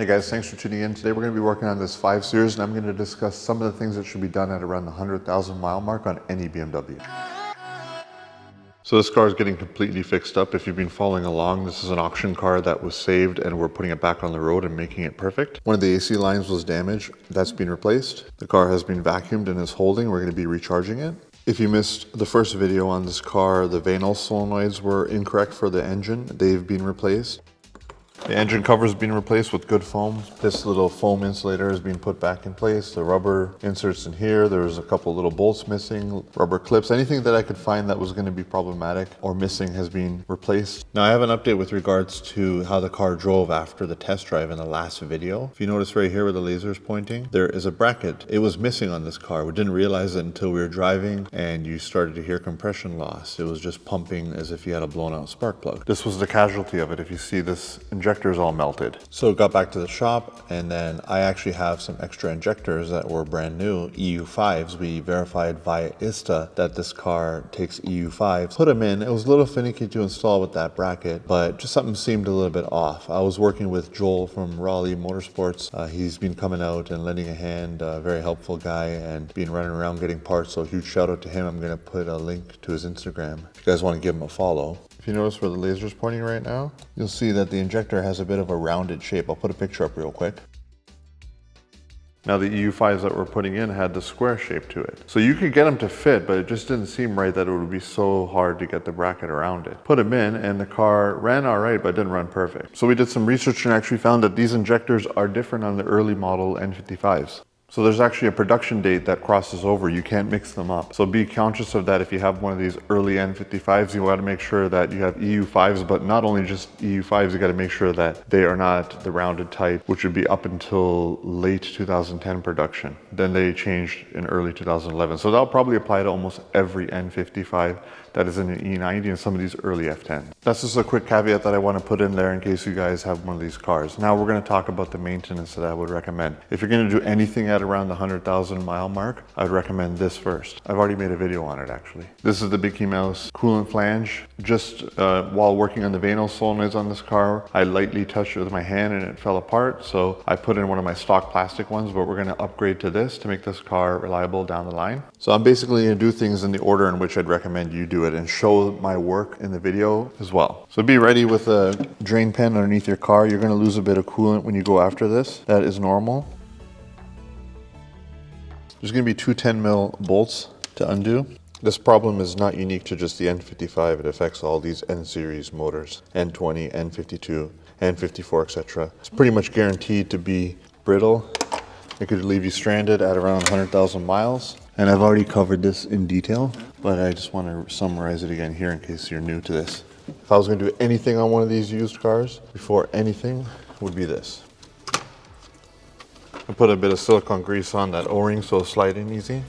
Hey guys, thanks for tuning in. Today we're going to be working on this 5 Series and I'm going to discuss some of the things that should be done at around the 100,000 mile mark on any BMW. So this car is getting completely fixed up. If you've been following along, this is an auction car that was saved and we're putting it back on the road and making it perfect. One of the AC lines was damaged. That's been replaced. The car has been vacuumed and is holding. We're going to be recharging it. If you missed the first video on this car, the Vanel solenoids were incorrect for the engine. They've been replaced. The engine cover has been replaced with good foam. This little foam insulator has been put back in place. The rubber inserts in here. There's a couple little bolts missing, rubber clips. Anything that I could find that was going to be problematic or missing has been replaced. Now I have an update with regards to how the car drove after the test drive in the last video. If you notice right here where the laser is pointing, there is a bracket. It was missing on this car. We didn't realize it until we were driving and you started to hear compression loss. It was just pumping as if you had a blown out spark plug. This was the casualty of it. If you see this injectors all melted. So got back to the shop and then I actually have some extra injectors that were brand new, EU5s. We verified via ISTA that this car takes EU5s. Put them in. It was a little finicky to install with that bracket, but just something seemed a little bit off. I was working with Joel from Raleigh Motorsports. He's been coming out and lending a hand, very helpful guy and been running around getting parts. So a huge shout out to him. I'm going to put a link to his Instagram if you guys want to give him a follow. If you notice where the laser is pointing right now, you'll see that the injector has a bit of a rounded shape. I'll put a picture up real quick. Now the EU5s that we're putting in had the square shape to it. So you could get them to fit, but it just didn't seem right that it would be so hard to get the bracket around it. Put them in and the car ran all right, but didn't run perfect. So we did some research and actually found that these injectors are different on the early model N55s. So there's actually a production date that crosses over. You can't mix them up. So be conscious of that. If you have one of these early N55s, you want to make sure that you have EU5s, but not only just EU5s, you got to make sure that they are not the rounded type, which would be up until late 2010 production. Then they changed in early 2011. So that'll probably apply to almost every N55 that is in an E90 and some of these early F10. That's just a quick caveat that I want to put in there in case you guys have one of these cars. Now we're going to talk about the maintenance that I would recommend. If you're going to do anything at around the 100,000 mile mark, I'd recommend this first. I've already made a video on it actually. This is the Mickey Mouse coolant flange. Just while working on the Vanel solenoids on this car, I lightly touched it with my hand and it fell apart. So I put in one of my stock plastic ones, but we're going to upgrade to this to make this car reliable down the line. So I'm basically going to do things in the order in which I'd recommend you do it and show my work in the video as well. So be ready with a drain pen underneath your car. You're going to lose a bit of coolant when you go after this. That is normal. There's going to be two 10 mil bolts to undo. This problem is not unique to just the N55. It affects all these N series motors, N20, N52, N54, etc. It's pretty much guaranteed to be brittle. It could leave you stranded at around 100,000 miles. And I've already covered this in detail, but I just want to summarize it again here in case you're new to this. If I was going to do anything on one of these used cars, before anything would be this. I put a bit of silicone grease on that O-ring so it'll slide in easy.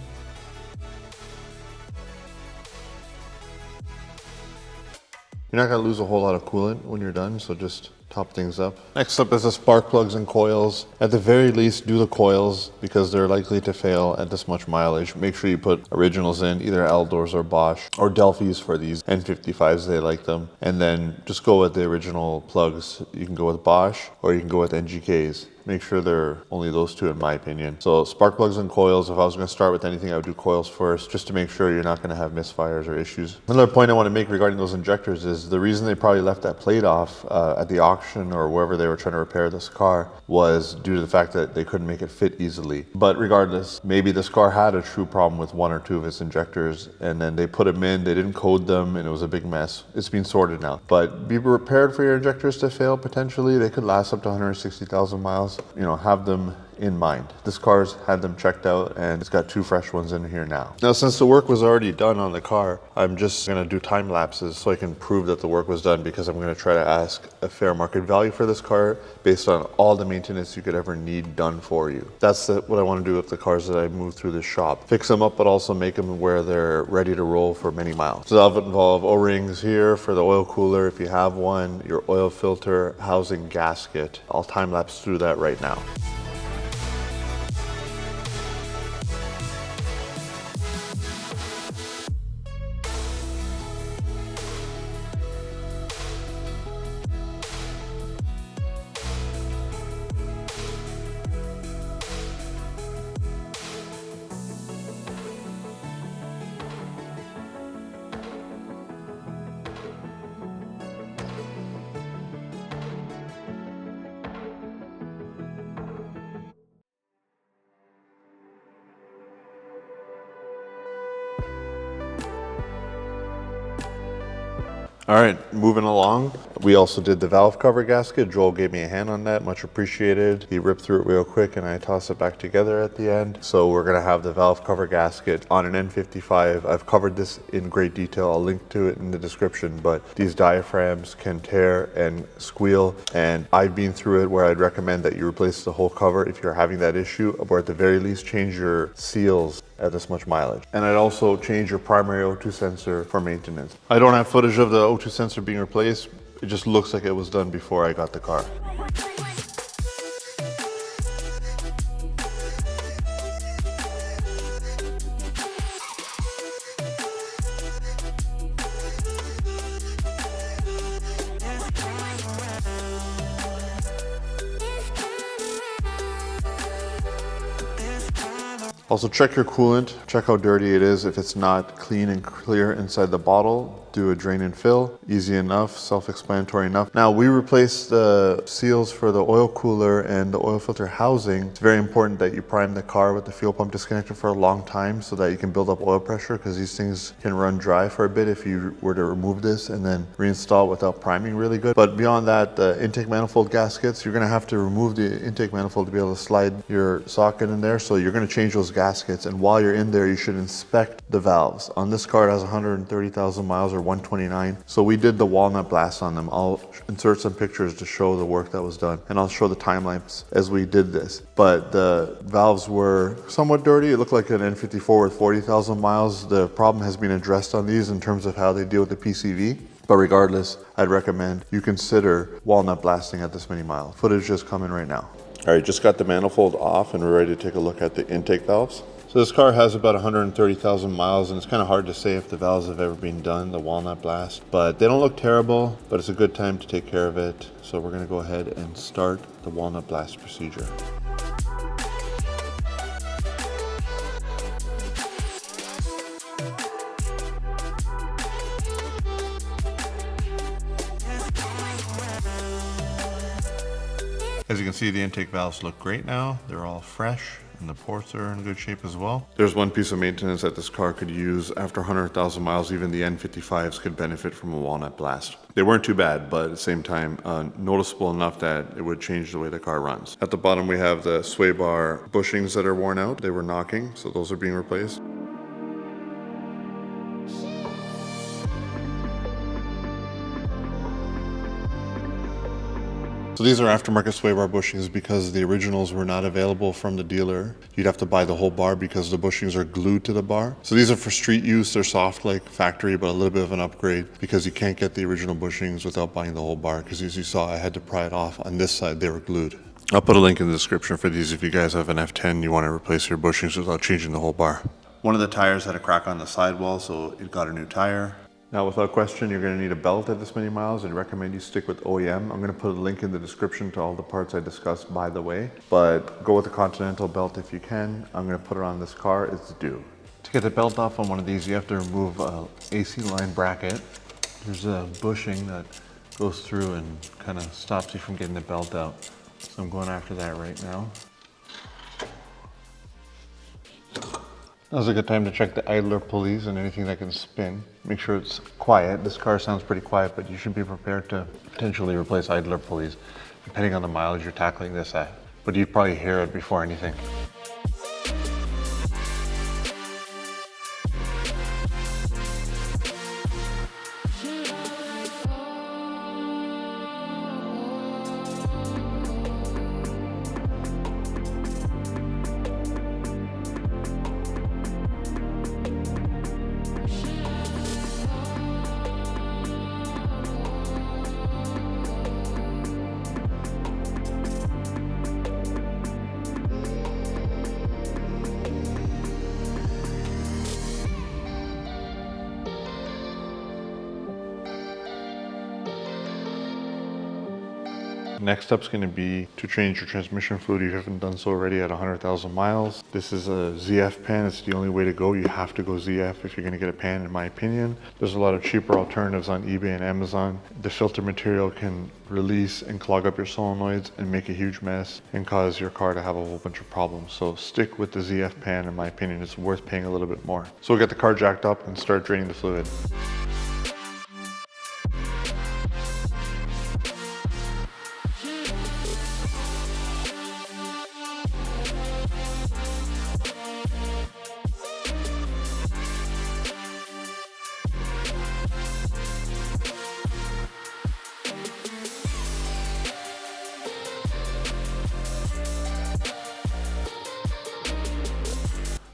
You're not going to lose a whole lot of coolant when you're done, so just top things up. Next up is the spark plugs and coils. At the very least, do the coils because they're likely to fail at this much mileage. Make sure you put originals in, either Eldors or Bosch or Delphis for these N55s, they like them. And then just go with the original plugs. You can go with Bosch or you can go with NGKs. Make sure they're only those two in my opinion. So spark plugs and coils, if I was going to start with anything, I would do coils first just to make sure you're not going to have misfires or issues. Another point I want to make regarding those injectors is the reason they probably left that plate off at the auction or wherever they were trying to repair this car was due to the fact that they couldn't make it fit easily. But regardless, maybe this car had a true problem with one or two of its injectors and then they put them in, they didn't code them and it was a big mess. It's been sorted now. But be prepared for your injectors to fail potentially. They could last up to 160,000 miles. You know, have them in mind. This car's had them checked out and it's got two fresh ones in here now. Now, since the work was already done on the car, I'm just gonna do time lapses so I can prove that the work was done because I'm gonna try to ask a fair market value for this car based on all the maintenance you could ever need done for you. That's what I wanna do with the cars that I move through this shop. Fix them up, but also make them where they're ready to roll for many miles. So that'll involve O-rings here for the oil cooler if you have one, your oil filter, housing gasket. I'll time lapse through that right now. All right, moving along. We also did the valve cover gasket. Joel gave me a hand on that, much appreciated. He ripped through it real quick and I tossed it back together at the end. So we're gonna have the valve cover gasket on an N55. I've covered this in great detail. I'll link to it in the description, but these diaphragms can tear and squeal. And I've been through it where I'd recommend that you replace the whole cover if you're having that issue, or at the very least change your seals at this much mileage. And I'd also change your primary O2 sensor for maintenance. I don't have footage of the O2 sensor being replaced. It just looks like it was done before I got the car. Also check your coolant, check how dirty it is. If it's not clean and clear inside the bottle, do a drain and fill. Easy enough, self-explanatory enough. Now we replaced the seals for the oil cooler and the oil filter housing. It's very important that you prime the car with the fuel pump disconnected for a long time so that you can build up oil pressure, because these things can run dry for a bit if you were to remove this and then reinstall it without priming really good. But beyond that, the intake manifold gaskets, you're gonna have to remove the intake manifold to be able to slide your socket in there. So you're gonna change those gaskets, and while you're in there, you should inspect the valves. On this car, it has 130,000 miles, or 129. So we did the walnut blast on them. I'll insert some pictures to show the work that was done, and I'll show the time lapse as we did this. But the valves were somewhat dirty. It looked like an N54 with 40,000 miles. The problem has been addressed on these in terms of how they deal with the PCV. But regardless, I'd recommend you consider walnut blasting at this many miles. Footage is coming right now. All right, just got the manifold off and we're ready to take a look at the intake valves. So this car has about 130,000 miles, and it's kind of hard to say if the valves have ever been done, the walnut blast, but they don't look terrible, but it's a good time to take care of it. So we're gonna go ahead and start the walnut blast procedure. As you can see, the intake valves look great now. They're all fresh and the ports are in good shape as well. There's one piece of maintenance that this car could use. After 100,000 miles, even the N55s could benefit from a walnut blast. They weren't too bad, but at the same time, noticeable enough that it would change the way the car runs. At the bottom, we have the sway bar bushings that are worn out. They were knocking, so those are being replaced. So these are aftermarket sway bar bushings because the originals were not available from the dealer. You'd have to buy the whole bar because the bushings are glued to the bar. So these are for street use. They're soft like factory, but a little bit of an upgrade because you can't get the original bushings without buying the whole bar, because as you saw, I had to pry it off. On this side, they were glued. I'll put a link in the description for these if you guys have an F10, you want to replace your bushings without changing the whole bar. One of the tires had a crack on the sidewall, so it got a new tire. Now, without question, you're going to need a belt at this many miles, and recommend you stick with OEM. I'm going to put a link in the description to all the parts I discussed, by the way. But go with the Continental belt if you can. I'm going to put it on this car. It's due. To get the belt off on one of these, you have to remove an AC line bracket. There's a bushing that goes through and kind of stops you from getting the belt out. So I'm going after that right now. Now's a good time to check the idler pulleys and anything that can spin. Make sure it's quiet. This car sounds pretty quiet, but you should be prepared to potentially replace idler pulleys depending on the mileage you're tackling this at. But you'd probably hear it before anything. Next up is going to be to change your transmission fluid if you haven't done so already at 100,000 miles. This is a ZF pan. It's the only way to go. You have to go ZF if you're going to get a pan, in my opinion. There's a lot of cheaper alternatives on eBay and Amazon. The filter material can release and clog up your solenoids and make a huge mess and cause your car to have a whole bunch of problems. So stick with the ZF pan, in my opinion. It's worth paying a little bit more. So we'll get the car jacked up and start draining the fluid.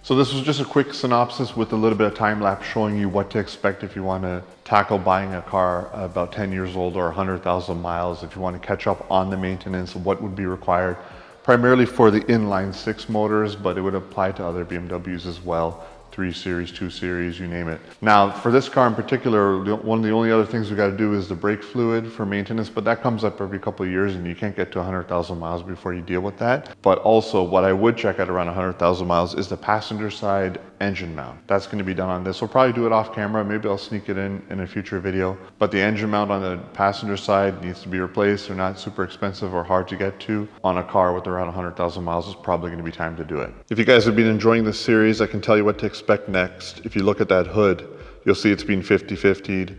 So this was just a quick synopsis with a little bit of time lapse showing you what to expect if you want to tackle buying a car about 10 years old or 100,000 miles. If you want to catch up on the maintenance, what would be required, primarily for the inline 6 motors, but it would apply to other BMWs as well. 3 Series, 2 Series, you name it. Now, for this car in particular, one of the only other things we got to do is the brake fluid for maintenance, but that comes up every couple of years and you can't get to 100,000 miles before you deal with that. But also, what I would check at around 100,000 miles is the passenger side engine mount. That's going to be done on this. We'll probably do it off camera. Maybe I'll sneak it in a future video. But the engine mount on the passenger side needs to be replaced. They're not super expensive or hard to get to. On a car with around 100,000 miles, it's probably going to be time to do it. If you guys have been enjoying this series, I can tell you what to expect next. If you look at that hood, you'll see it's been 50-50'd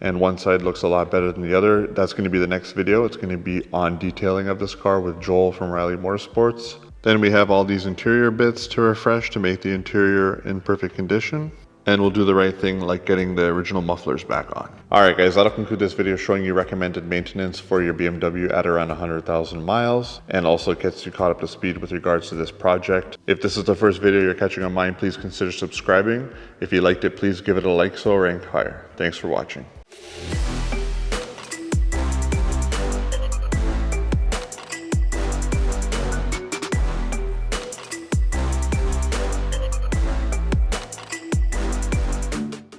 and one side looks a lot better than the other. That's going to be the next video. It's going to be on detailing of this car with Joel from Riley Motorsports. Then we have all these interior bits to refresh to make the interior in perfect condition. And we'll do the right thing like getting the original mufflers back on. Alright guys, that'll conclude this video showing you recommended maintenance for your BMW at around 100,000 miles, and also gets you caught up to speed with regards to this project. If this is the first video you're catching on mine, please consider subscribing. If you liked it, please give it a like so it rank higher. Thanks for watching.